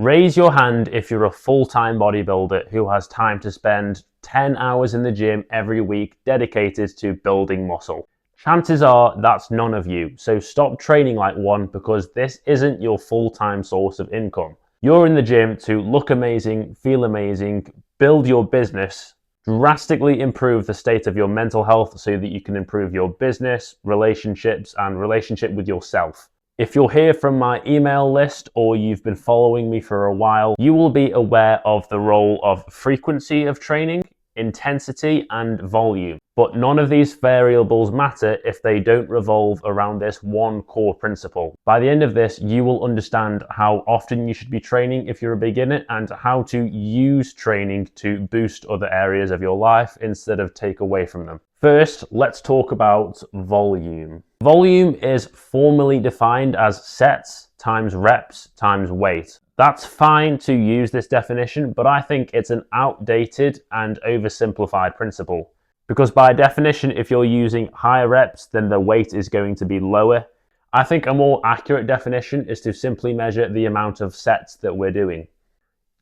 Raise your hand if you're a full-time bodybuilder who has time to spend 10 hours in the gym every week dedicated to building muscle. Chances are that's none of you, so stop training like one because this isn't your full-time source of income. You're in the gym to look amazing, feel amazing, build your business, drastically improve the state of your mental health so that you can improve your business, relationships, and relationship with yourself. If you're here from my email list or you've been following me for a while, you will be aware of the role of frequency of training, intensity, and volume. But none of these variables matter if they don't revolve around this one core principle. By the end of this, you will understand how often you should be training if you're a beginner and how to use training to boost other areas of your life instead of take away from them. First, let's talk about volume. Volume is formally defined as sets times reps times weight. That's fine to use this definition, but I think it's an outdated and oversimplified principle. Because by definition, if you're using higher reps, then the weight is going to be lower. I think a more accurate definition is to simply measure the amount of sets that we're doing.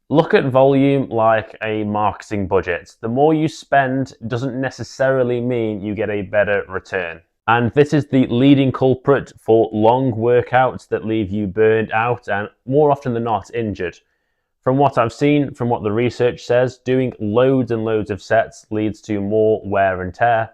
Look at volume like a marketing budget. The more you spend doesn't necessarily mean you get a better return. And this is the leading culprit for long workouts that leave you burned out and more often than not injured. From what I've seen, from what the research says, doing loads and loads of sets leads to more wear and tear.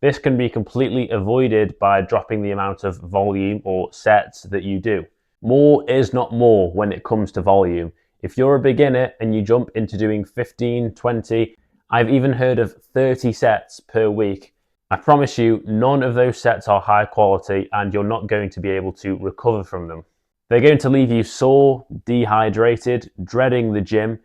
This can be completely avoided by dropping the amount of volume or sets that you do. More is not more when it comes to volume. If you're a beginner and you jump into doing 15, 20, I've even heard of 30 sets per week. I promise you, none of those sets are high quality and you're not going to be able to recover from them. They're going to leave you sore, dehydrated, dreading the gym.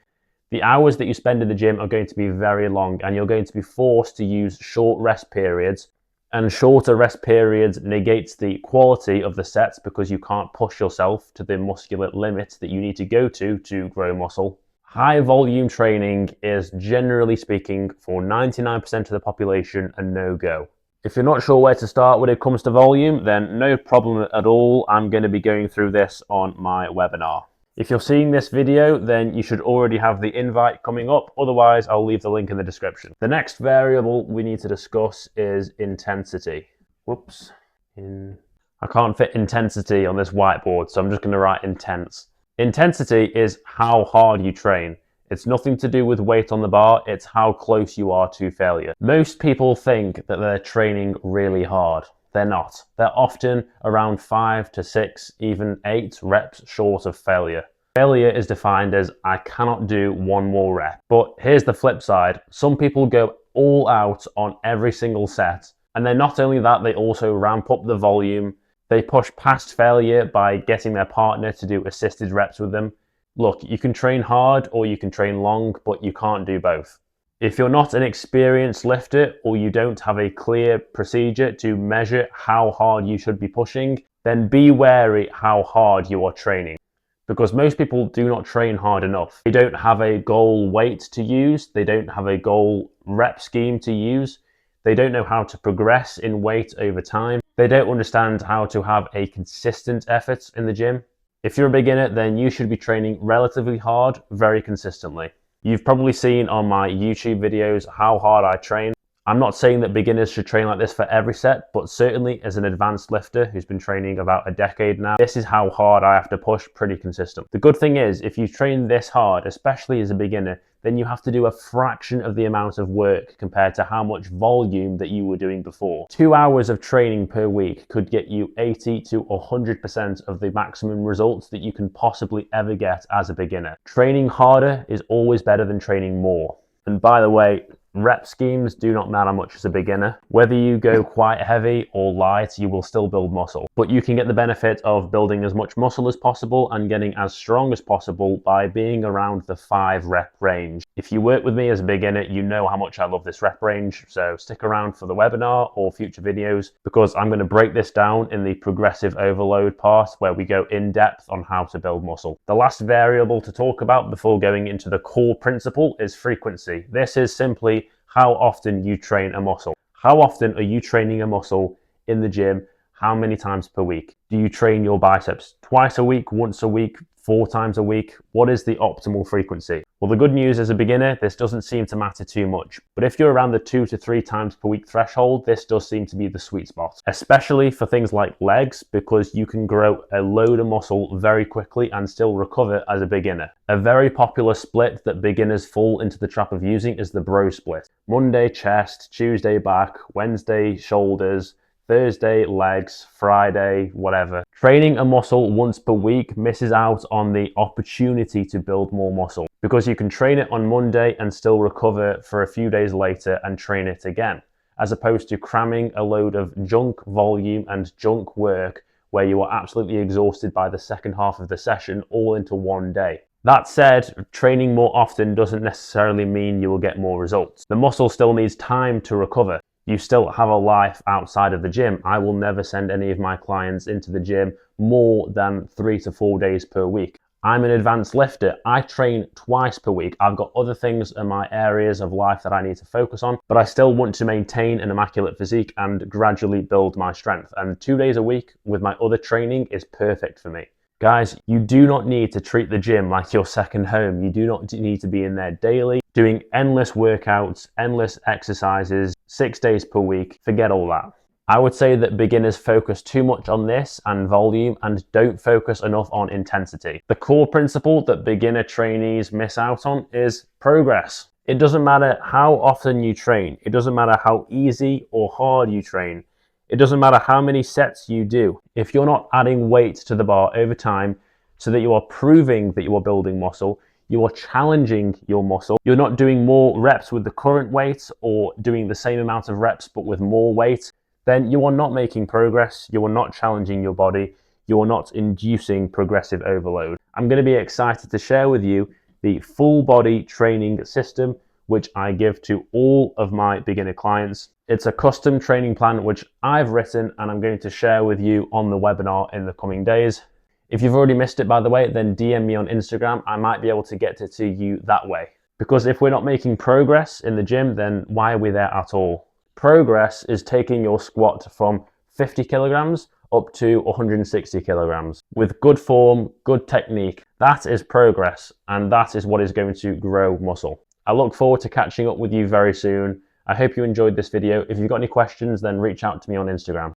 The hours that you spend in the gym are going to be very long and you're going to be forced to use short rest periods. And shorter rest periods negates the quality of the sets because you can't push yourself to the muscular limits that you need to go to grow muscle. High volume training is, generally speaking, for 99% of the population a no-go. If you're not sure where to start when it comes to volume, then no problem at all. I'm going to be going through this on my webinar. If you're seeing this video, then you should already have the invite coming up. Otherwise, I'll leave the link in the description. The next variable we need to discuss is intensity. Whoops. I can't fit intensity on this whiteboard, so I'm just going to write intense. Intensity is how hard you train. It's nothing to do with weight on the bar, it's how close you are to failure. Most people think that they're training really hard. They're not. They're often around 5 to 6, even 8 reps short of failure. Failure is defined as I cannot do one more rep. But here's the flip side. Some people go all out on every single set. And then not only that, they also ramp up the volume. They push past failure by getting their partner to do assisted reps with them. Look, you can train hard or you can train long, but you can't do both. If you're not an experienced lifter or you don't have a clear procedure to measure how hard you should be pushing, then be wary how hard you are training. Because most people do not train hard enough. They don't have a goal weight to use. They don't have a goal rep scheme to use. They don't know how to progress in weight over time. They don't understand how to have a consistent effort in the gym. If you're a beginner, then you should be training relatively hard, very consistently. You've probably seen on my YouTube videos how hard I train. I'm not saying that beginners should train like this for every set, but certainly as an advanced lifter who's been training about a decade now, this is how hard I have to push pretty consistently. The good thing is, if you train this hard, especially as a beginner, then you have to do a fraction of the amount of work compared to how much volume that you were doing before. 2 hours of training per week could get you 80 to 100% of the maximum results that you can possibly ever get as a beginner. Training harder is always better than training more. And by the way, rep schemes do not matter much as a beginner. Whether you go quite heavy or light, you will still build muscle. But you can get the benefit of building as much muscle as possible and getting as strong as possible by being around the 5 rep range. If you work with me as a beginner, you know how much I love this rep range, so stick around for the webinar or future videos because I'm going to break this down in the progressive overload part where we go in depth on how to build muscle. The last variable to talk about before going into the core principle is frequency. This is simply how often you train a muscle. How often are you training a muscle in the gym? How many times per week? Do you train your biceps twice a week, once a week, 4 times a week? What is the optimal frequency? Well, the good news as a beginner, this doesn't seem to matter too much. But if you're around the 2 to 3 times per week threshold, this does seem to be the sweet spot, especially for things like legs, because you can grow a load of muscle very quickly and still recover as a beginner. A very popular split that beginners fall into the trap of using is the bro split. Monday chest, Tuesday back, Wednesday shoulders, Thursday legs, Friday whatever. Training a muscle once per week misses out on the opportunity to build more muscle, because you can train it on Monday and still recover for a few days later and train it again, as opposed to cramming a load of junk volume and junk work where you are absolutely exhausted by the second half of the session all into one day. That said, training more often doesn't necessarily mean you will get more results. The muscle still needs time to recover. You still have a life outside of the gym. I will never send any of my clients into the gym more than 3 to 4 days per week. I'm an advanced lifter. I train twice per week. I've got other things in my areas of life that I need to focus on, but I still want to maintain an immaculate physique and gradually build my strength. And 2 days a week with my other training is perfect for me. Guys, you do not need to treat the gym like your second home. You do not need to be in there daily, doing endless workouts, endless exercises, 6 days per week. Forget all that. I would say that beginners focus too much on this and volume and don't focus enough on intensity. The core principle that beginner trainees miss out on is progress. It doesn't matter how often you train. It doesn't matter how easy or hard you train. It doesn't matter how many sets you do. If you're not adding weight to the bar over time so that you are proving that you are building muscle, you are challenging your muscle, you're not doing more reps with the current weight or doing the same amount of reps but with more weight, then you are not making progress, you are not challenging your body, you are not inducing progressive overload. I'm going to be excited to share with you the full body training system which I give to all of my beginner clients. It's a custom training plan which I've written and I'm going to share with you on the webinar in the coming days. If you've already missed it, by the way, then DM me on Instagram. I might be able to get it to you that way. Because if we're not making progress in the gym, then why are we there at all? Progress is taking your squat from 50 kilograms up to 160 kilograms with good form, good technique. That is progress, and that is what is going to grow muscle. I look forward to catching up with you very soon. I hope you enjoyed this video. If you've got any questions, then reach out to me on Instagram.